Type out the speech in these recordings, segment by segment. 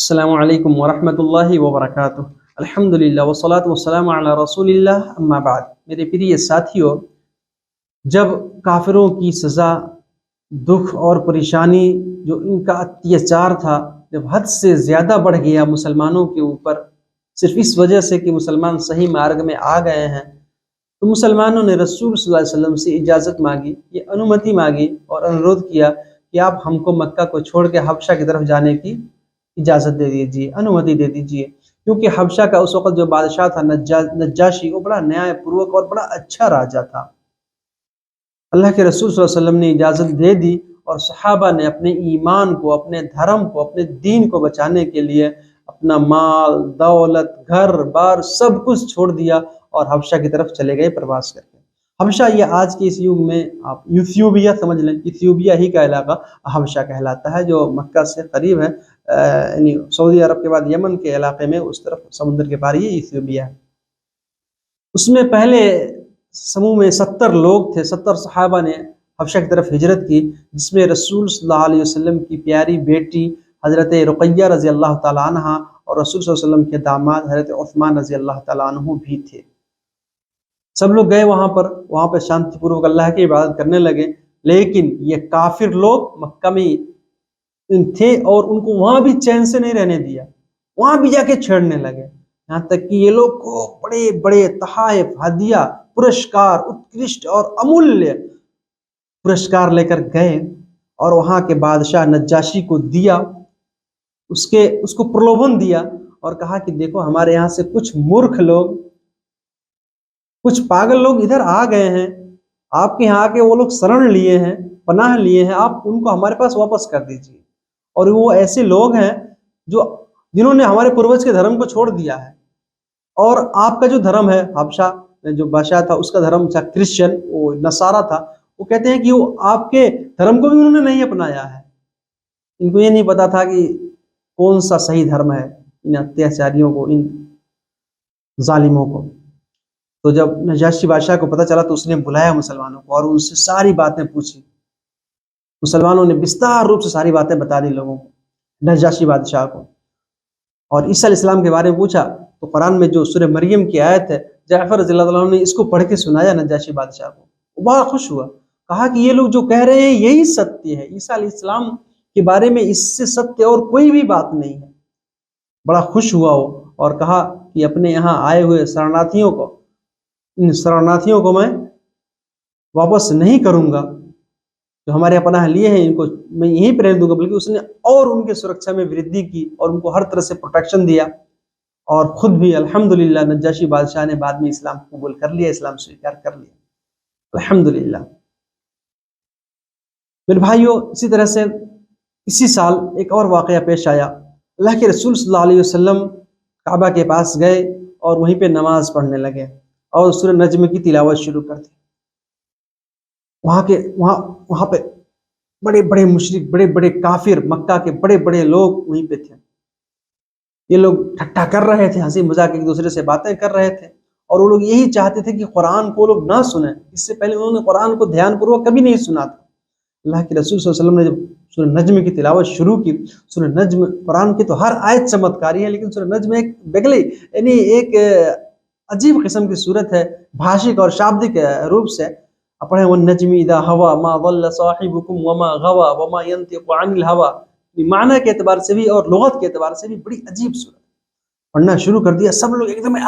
السلام علیکم ورحمۃ اللہ وبرکاتہ۔ الحمدللہ والصلاۃ والسلام علی رسول اللہ، اما بعد۔ میرے پریے ساتھیوں، جب کافروں کی سزا، دکھ اور پریشانی، جو ان کا اتیاچار تھا، جب حد سے زیادہ بڑھ گیا مسلمانوں کے اوپر، صرف اس وجہ سے کہ مسلمان صحیح مارگ میں آ گئے ہیں، تو مسلمانوں نے رسول صلی اللہ علیہ وسلم سے اجازت مانگی، یہ انومتی مانگی اور انورودھ کیا کہ آپ ہم کو مکہ کو چھوڑ کے حبشہ کی طرف جانے کی اجازت دے دیجیے، انومتی دے دیجیے، کیونکہ حبشہ کا اس وقت جو بادشاہ تھا نجاشی، وہ بڑا نیائے پوروک اور بڑا اچھا راجا تھا۔ اللہ کے رسول صلی اللہ علیہ وسلم نے اجازت دے دی، اور صحابہ نے اپنے ایمان کو، اپنے دھرم کو، اپنے دین کو بچانے کے لیے اپنا مال، دولت، گھر بار سب کچھ چھوڑ دیا اور حبشہ کی طرف چلے گئے پرواز کر کے۔ حبشہ یہ آج کے اس یوگ میں آپ ایتھیوپیا سمجھ لیں، ایتھیوپیا ہی کا علاقہ حبشہ کہلاتا ہے، جو مکہ سے قریب ہے، یعنی سعودی عرب کے بعد یمن کے علاقے میں اس طرف سمندر کے پار یہ ایتھیوپیا ہے۔ اس میں پہلے سموہ میں 70 لوگ تھے، 70 صحابہ نے حبشہ کی طرف ہجرت کی، جس میں رسول صلی اللہ علیہ وسلم کی پیاری بیٹی حضرت رقیہ رضی اللہ تعالیٰ عنہ اور رسول صلی اللہ علیہ وسلم کے داماد حضرت عثمان رضی اللہ تعالیٰ عنہ بھی تھے۔ سب لوگ گئے وہاں پہ شانتی پوروک اللہ کی عبادت کرنے لگے، لیکن یہ کافر لوگ مکہ میں تھے اور ان کو وہاں بھی چین سے نہیں رہنے دیا، وہاں بھی جا کے چھیڑنے لگے، یہاں تک کہ یہ لوگ کو بڑے بڑے تحائف، ہدیہ، پرسکار، اتکرشٹ اور امولیہ پرسکار لے کر گئے اور وہاں کے بادشاہ نجاشی کو دیا، اس کو پرلوبھن دیا اور کہا کہ دیکھو ہمارے یہاں سے کچھ مورکھ لوگ، کچھ پاگل لوگ ادھر آ گئے ہیں، آپ کے یہاں آ کے وہ لوگ شرن لیے ہیں، پناہ لیے ہیں، آپ ان کو ہمارے پاس واپس کر دیجیے۔ اور وہ ایسے لوگ ہیں جنہوں نے ہمارے پروج کے دھرم کو چھوڑ دیا ہے، اور آپ کا جو دھرم ہے، حبشہ جو بادشاہ تھا اس کا دھرم تھا کرسچن، وہ نصارہ تھا، وہ کہتے ہیں کہ وہ آپ کے دھرم کو بھی انہوں نے نہیں اپنایا ہے، ان کو یہ نہیں پتا تھا کہ کون سا صحیح دھرم ہے، ان اتیاچاریوں کو، ان ظالموں کو۔ تو جب نجاشی بادشاہ کو پتہ چلا تو اس نے بلایا مسلمانوں کو اور ان سے ساری باتیں پوچھی۔ مسلمانوں نے بستار روپ سے ساری باتیں بتا دی لوگوں کو، نجاشی بادشاہ کو، اور عیسیٰ علیہ السلام کے بارے میں پوچھا۔ تو قرآن میں جو سورہ مریم کی آیت ہے، جعفر رضی اللہ عنہ نے اس کو پڑھ کے سنایا نجاشی بادشاہ کو، وہ بڑا خوش ہوا، کہا کہ یہ لوگ جو کہہ رہے ہیں یہی ستیہ ہے، عیسیٰ علیہ السلام کے بارے میں اس سے ستیہ اور کوئی بھی بات نہیں ہے۔ بڑا خوش ہوا وہ، اور کہا کہ اپنے یہاں آئے ہوئے شرناتھیوں کو، ان شرناتھیوں کو میں واپس نہیں کروں گا، جو ہمارے یہاں پناہ لیے ہیں ان کو میں یہیں پہ رہنے دوں گا، بلکہ اس نے اور ان کے سرکشا میں وردھی کی اور ان کو ہر طرح سے پروٹیکشن دیا، اور خود بھی الحمدللہ نجاشی بادشاہ نے بعد میں اسلام قبول کر لیا، اسلام سویکار کر لیا، الحمدللہ۔ میرے بھائیوں، اسی طرح سے اسی سال ایک اور واقعہ پیش آیا۔ اللہ کے رسول صلی اللہ علیہ وسلم کعبہ کے پاس گئے اور وہیں پہ نماز پڑھنے لگے اور سورہ نجم کی تلاوت شروع کر دی۔ وہاں پہ بڑے بڑے مشرک، بڑے بڑے کافر، مکہ کے بڑے بڑے لوگ وہیں پہ تھے۔ یہ لوگ ٹھٹا کر رہے تھے، ہنسی مذاق ایک دوسرے سے باتیں کر رہے تھے، اور وہ لوگ یہی چاہتے تھے کہ قرآن کو لوگ نہ سنیں، اس سے پہلے انہوں نے قرآن کو دھیان پوروک کبھی نہیں سنا تھا۔ اللہ کے رسول صلی اللہ علیہ وسلم نے جب سورہ نجم کی تلاوت شروع کی، سورہ نجم، قرآن کی تو ہر آیت چمتکاری ہے، لیکن سورہ نجم ایک بگلی، یعنی ایک عجیب قسم کی صورت ہے، بھاشک اور شابدک روپ سے پڑھیں، وَالنَّجْمِ إِذَا هَوَى مَا ضَلَّ صَاحِبُكُمْ وَمَا غَوَى وَمَا يَنطِقُ عَنِ الْهَوَى، معنی کے اعتبار سے بھی اور لغت کے اعتبار سے بھی بڑی عجیب صورت۔ پڑھنا شروع کر دیا، سب لوگ ایک دم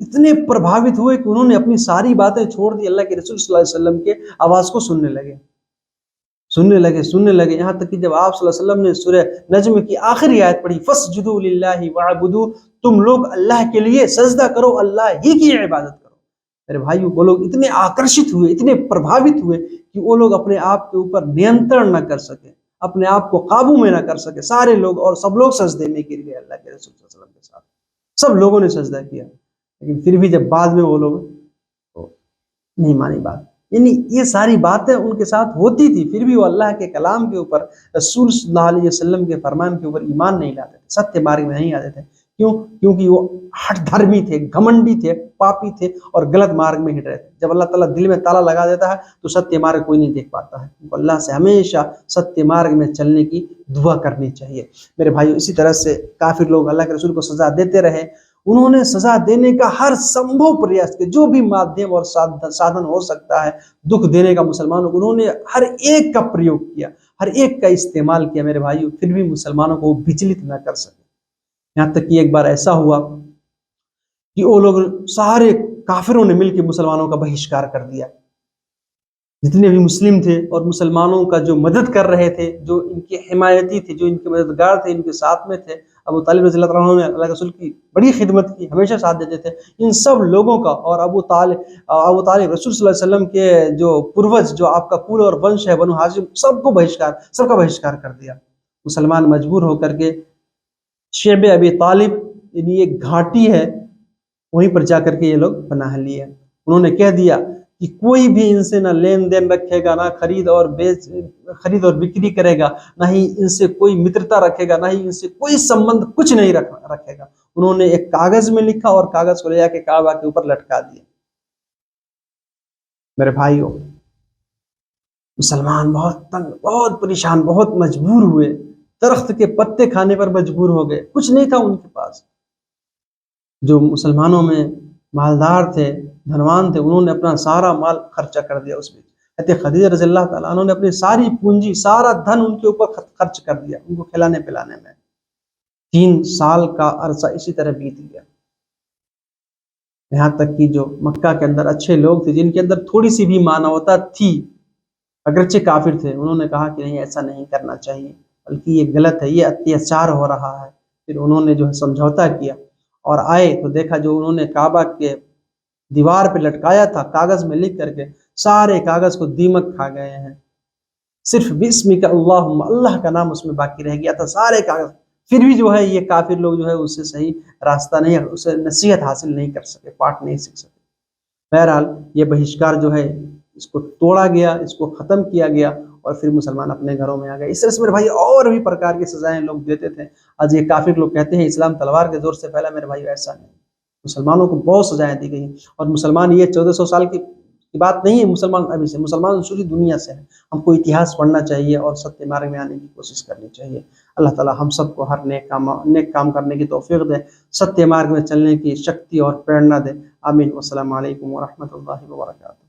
اتنے پربھاوت ہوئے کہ انہوں نے اپنی ساری باتیں چھوڑ دی، اللہ کے رسول صلی اللہ علیہ وسلم کے آواز کو سننے لگے، یہاں تک کہ جب آپ صلی اللہ علیہ وسلم نے سورہ نجم کی آخری آیت پڑھی، فَاسْجُدُوا لِلَّهِ وَاعْبُدُوا، تم لوگ اللہ کے لیے سجدہ کرو، اللہ ہی کی عبادت کرو۔ میرے بھائیو، وہ لوگ اتنے آکرشت ہوئے، اتنے پربھاوت ہوئے کہ وہ لوگ اپنے آپ کے اوپر نینترن نہ کر سکے، اپنے آپ کو قابو میں نہ کر سکے، سارے لوگ اور سب لوگ سجدے میں گر گئے اللہ کے رسول صلی اللہ علیہ وسلم کے ساتھ، سب لوگوں نے سجدہ کیا، لیکن پھر بھی جب بعد میں وہ لوگ نہیں مانی بات، یعنی یہ ساری باتیں ان کے ساتھ ہوتی تھی، پھر بھی وہ اللہ کے کلام کے اوپر، رسول صلی اللہ علیہ وسلم کے فرمان کے اوپر ایمان نہیں لاتے تھے، ستیہ مارگ میں نہیں آتے تھے، کیوں؟ کیونکہ وہ ہٹ دھرمی تھے، گھمنڈی تھے، پاپی تھے اور غلط مارگ میں ہٹ رہے تھے۔ جب اللہ تعالیٰ دل میں تالا لگا دیتا ہے تو ستیہ مارگ کوئی نہیں دیکھ پاتا ہے۔ اللہ سے ہمیشہ ستیہ مارگ میں چلنے کی دعا کرنی چاہیے میرے بھائی۔ اسی طرح سے کافر لوگ اللہ کے رسول کو سزا دیتے رہے، انہوں نے سزا دینے کا ہر سمبھو پریاس کیا، جو بھی مادھیم اور سادھن ہو سکتا ہے دکھ دینے کا مسلمانوں کو، انہوں نے ہر ایک کا پریوگ کیا، ہر ایک کا استعمال کیا میرے بھائیو، پھر بھی مسلمانوں کو وچلت نہ کر سکے۔ یہاں تک کہ ایک بار ایسا ہوا کہ وہ لوگ سارے کافروں نے مل کے مسلمانوں کا بہشکار کر دیا، جتنے بھی مسلم تھے اور مسلمانوں کا جو مدد کر رہے تھے، جو ان کے حمایتی تھے، جو ان کے مددگار تھے، ان کے ساتھ میں تھے۔ ابو طالب رضی اللہ عنہ نے اللہ کے رسول کی بڑی خدمت کی، ہمیشہ ساتھ دیتے تھے۔ ان سب لوگوں کا اور ابو طالب رسول صلی اللہ علیہ وسلم کے جو پروج، جو آپ کا کل اور ونش ہے بنو ہاشم، سب کا بہشکار کر دیا۔ مسلمان مجبور ہو کر کے شعب ابی طالب، یعنی ایک گھاٹی ہے، وہیں پر جا کر کے یہ لوگ پناہ لیے۔ انہوں نے کہہ دیا کہ کوئی بھی ان سے نہ لین دین رکھے گا، نہ خرید اور بکری کرے گا، نہ ہی ان سے کوئی مترتا رکھے گا، نہ ہی ان سے کوئی سمبند، کچھ نہیں رکھے گا۔ انہوں نے ایک کاغذ میں لکھا اور کاغذ کو لے جا کے کعبہ کے اوپر لٹکا دیا۔ میرے بھائیوں، مسلمان بہت تنگ، بہت پریشان، بہت مجبور ہوئے، درخت کے پتے کھانے پر مجبور ہو گئے، کچھ نہیں تھا ان کے پاس۔ جو مسلمانوں میں مالدار تھے، دھنوان تھے، انہوں نے اپنا سارا مال خرچہ کر دیا اس میں۔ حضرت خدیجہ رضی اللہ تعالیٰ عنہ نے اپنی ساری پونجی، سارا دھن ان کے اوپر خرچ کر دیا، ان کو کھلانے پلانے میں۔ 3 سال کا عرصہ اسی طرح بیت گیا۔ یہاں تک کہ جو مکہ کے اندر اچھے لوگ تھے، جن کے اندر تھوڑی سی بھی مانوتا تھی، اگرچہ کافر تھے، انہوں نے کہا کہ نہیں، ایسا نہیں کرنا چاہیے، بلکہ یہ غلط ہے، یہ اتیاچار ہو رہا ہے۔ پھر انہوں نے جو ہے سمجھوتا کیا اور آئے تو دیکھا جو انہوں نے کعبہ کے دیوار پہ لٹکایا تھا کاغذ میں لکھ کر کے، سارے کاغذ کو دیمک کھا گئے ہیں، صرف بسمک اللہم، اللہ کا نام اس میں باقی رہ گیا تھا، سارے کاغذ۔ پھر بھی جو ہے یہ کافر لوگ جو ہے اس سے صحیح راستہ نہیں، اسے نصیحت حاصل نہیں کر سکے، پاٹ نہیں سیکھ سکے۔ بہرحال یہ بہشکار جو ہے اس کو توڑا گیا، اس کو ختم کیا گیا اور پھر مسلمان اپنے گھروں میں آ گئے۔ اس طرح سے میرے بھائی اور بھی پرکار کی سزائیں لوگ دیتے تھے۔ آج یہ کافر لوگ کہتے ہیں اسلام تلوار کے زور سے پھیلا، میرے بھائی ایسا نہیں، مسلمانوں کو بہت سزائیں دی گئی، اور مسلمان یہ 1400 سال کی بات نہیں ہے، مسلمان ابھی سے، مسلمان سوری دنیا سے ہے۔ ہم کو اتہاس پڑھنا چاہیے اور ستیہ مارگ میں آنے کی کوشش کرنی چاہیے۔ اللہ تعالیٰ ہم سب کو ہر نیک کام کرنے کی توفیق دے، ستیہ مارگ میں چلنے کی شکتی اور پریرنا دے۔ آمین۔ والسلام علیکم ورحمۃ اللہ وبرکاتہ۔